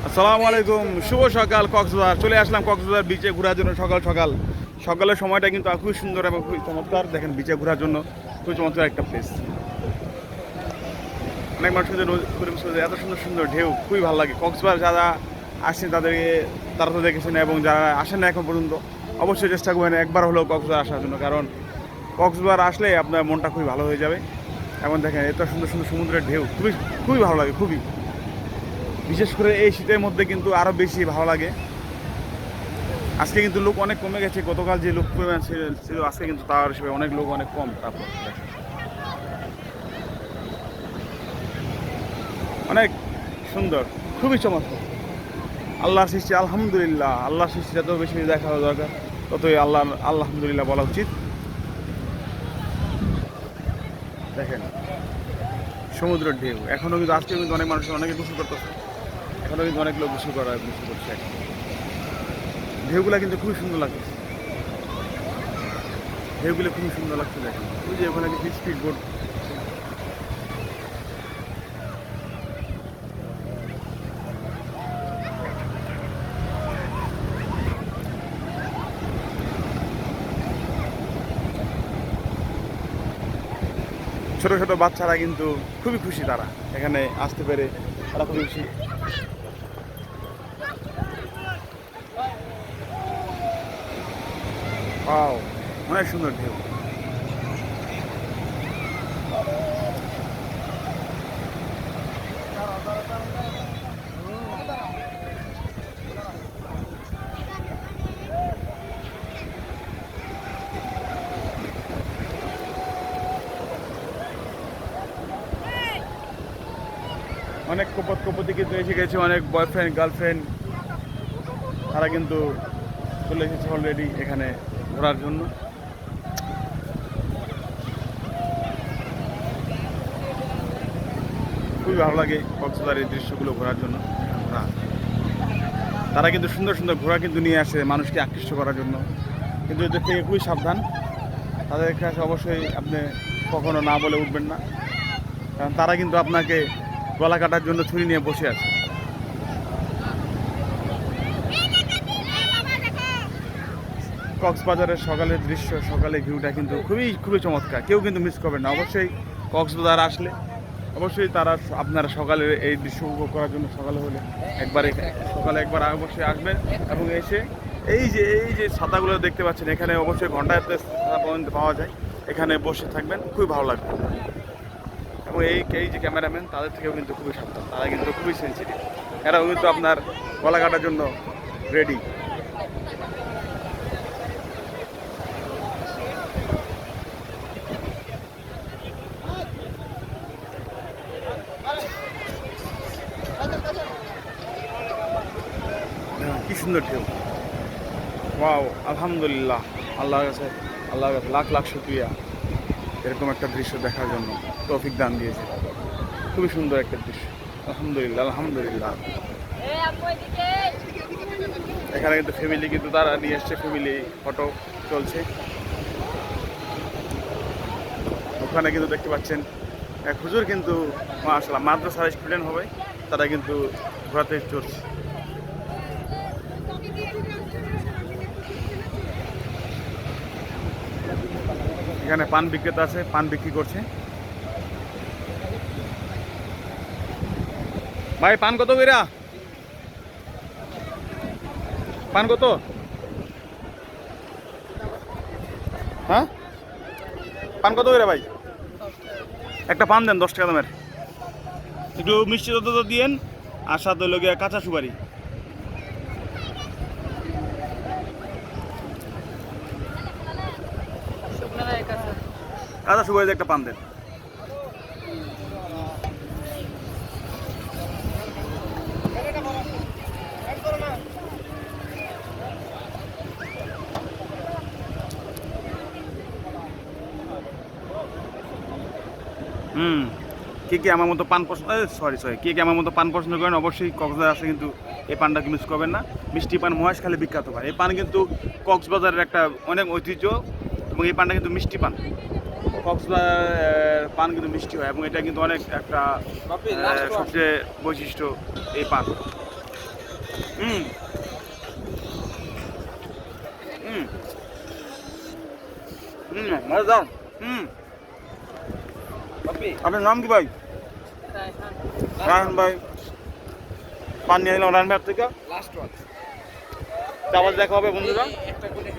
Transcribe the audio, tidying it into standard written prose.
আসসালামু আলাইকুম, শুভ সকাল। কক্সবাজার চলে আসলাম কক্সবাজার বিচে ঘোরার জন্য। সকাল সকাল সকালের সময়টা কিন্তু খুবই সুন্দর এবং খুবই চমৎকার। দেখেন বিচে ঘোরার জন্য খুবই চমৎকার একটা প্লেস। অনেক মানুষের এত সুন্দর সুন্দর ঢেউ, খুবই ভালো লাগে। কক্সবাজার যারা আসছেন তারা তো দেখেছেন, এবং যারা আসেন না এখন পর্যন্ত অবশ্যই চেষ্টা করবেন একবার হলেও কক্সবাজার আসার জন্য, কারণ কক্সবাজার আসলে আপনার মনটা খুবই ভালো হয়ে যাবে। এবং দেখেন এত সুন্দর সুন্দর সমুদ্রের ঢেউ, খুবই খুবই ভালো লাগে। খুবই, বিশেষ করে এই শীতের মধ্যে কিন্তু আরও বেশি ভালো লাগে। আজকে কিন্তু লোক অনেক কমে গেছে। গতকাল যে লোক পরিমাণ ছিল আজকে কিন্তু তার হিসেবে অনেক লোক অনেক কম। তারপর অনেক সুন্দর, খুবই চমৎকার। আল্লাহর সৃষ্টি, আলহামদুলিল্লাহ। আল্লাহর সৃষ্টি যত বেশি দেখা দরকার ততই আলহামদুলিল্লাহ বলা উচিত। দেখেন সমুদ্রের ঢেউ এখনও কিন্তু, আজকেও কিন্তু অনেক মানুষ অনেকে গোসল করতেছে। এখনও কিন্তু অনেক লোক গোসল করছে। ঢেউগুলো কিন্তু খুবই সুন্দর লাগছে। ঢেউগুলো খুবই সুন্দর লাগছে। দেখেন ওই যে ওখানে কিছু স্পিড বোট। ছোট ছোট বাচ্চারা কিন্তু খুবই খুশি, তারা এখানে আসতে পেরে তারা খুবই খুশি। ওয়াও, অনেক সুন্দর ঢেউ। অনেক কপতি কিন্তু এসে গেছে, অনেক বয়ফ্রেন্ড গার্লফ্রেন্ড তারা কিন্তু চলে এসেছে অলরেডি এখানে ঘোরার জন্য। খুবই ভালো লাগে কক্সবাজারের এই দৃশ্যগুলো ঘোরার জন্য। তারা কিন্তু সুন্দর সুন্দর ঘোড়া কিন্তু নিয়ে আসে মানুষকে আকৃষ্ট করার জন্য, কিন্তু এদের থেকে খুবই সাবধান। তাদের কাছে অবশ্যই আপনি কখনো না বলে উঠবেন না, কারণ তারা কিন্তু আপনাকে গলা কাটার জন্য ছুরি নিয়ে বসে আছে। কক্সবাজারের সকালের দৃশ্য, সকালের ভিউটা কিন্তু খুবই খুবই চমৎকার। কেউ কিন্তু মিস করবেন না। অবশ্যই কক্সবাজার আসলে অবশ্যই আপনারা সকালের এই দৃশ্য উপভোগ করার জন্য সকালে একবার অবশ্যই আসবেন, এবং এসে এই যে ছাতাগুলো দেখতে পাচ্ছেন, এখানে অবশ্যই ঘন্টায় ছাতা পর্যন্ত পাওয়া যায়। এখানে বসে থাকবেন, খুবই ভালো লাগবে। এবং এই যে ক্যামেরাম্যান, তাদের থেকেও কিন্তু খুবই সাবধান। তারা কিন্তু খুবই সেন্সিটিভ। এরাও কিন্তু আপনার গলা কাটার জন্য রেডি। কি সুন্দর ঢেউ! ওয়াও, আলহামদুলিল্লাহ। আল্লাহর কাছে লাখ লাখ শুকরিয়া এরকম একটা দৃশ্য দেখার জন্য তৌফিক দান দিয়েছে। খুবই সুন্দর একটা দৃশ্য। আলহামদুলিল্লাহ, আলহামদুলিল্লাহ। এখানে কিন্তু ফ্যামিলি কিন্তু তারা নিয়ে এসছে, ফ্যামিলি ফটো চলছে। ওখানে কিন্তু দেখতে পাচ্ছেন এক হুজুর কিন্তু মাশাআল্লাহ মাদ্রাসার স্টুডেন্ট হবে, তারা কিন্তু ঘোরাতে চলছে। এখানে পান বিক্রেতা আছে, পান বিক্রি করছে। ভাই পান কত কইরা? পান কত? হ্যাঁ, পান কত কইরা ভাই? একটা পান দেন 10 টাকা দামের, একটু মিষ্টি তো দিয়েন, আর সাথে হলো গিয়ে কাঁচা সুপারি। কাঁচা সুপারি একটা পান দেন। কে আমার মতো পান পছন্দ, কে আমার মতো পান পছন্দ করেন, অবশ্যই কক্সবাজার আসে কিন্তু এই পানটাকে মিস করবেন না। মিষ্টি পান মহেশখালী বিখ্যাত পান। এই পান কিন্তু কক্সবাজারের একটা অনেক ঐতিহ্য, এবং এই পানটা কিন্তু মিষ্টি পান। কক্সবাজার পান কিন্তু মিষ্টি হয়, এবং এটা কিন্তু অনেক একটা সবচেয়ে বৈশিষ্ট্য এই পান। হুম হুম হুম মজা। হুম আপনার নাম কি ভাই? রায়হান ভাই। পান নিয়ে এলাম রায়হান ভাইয়ের থেকে। লাস্ট ওয়ান আবার দেখা হবে বন্ধুরা। একটা করে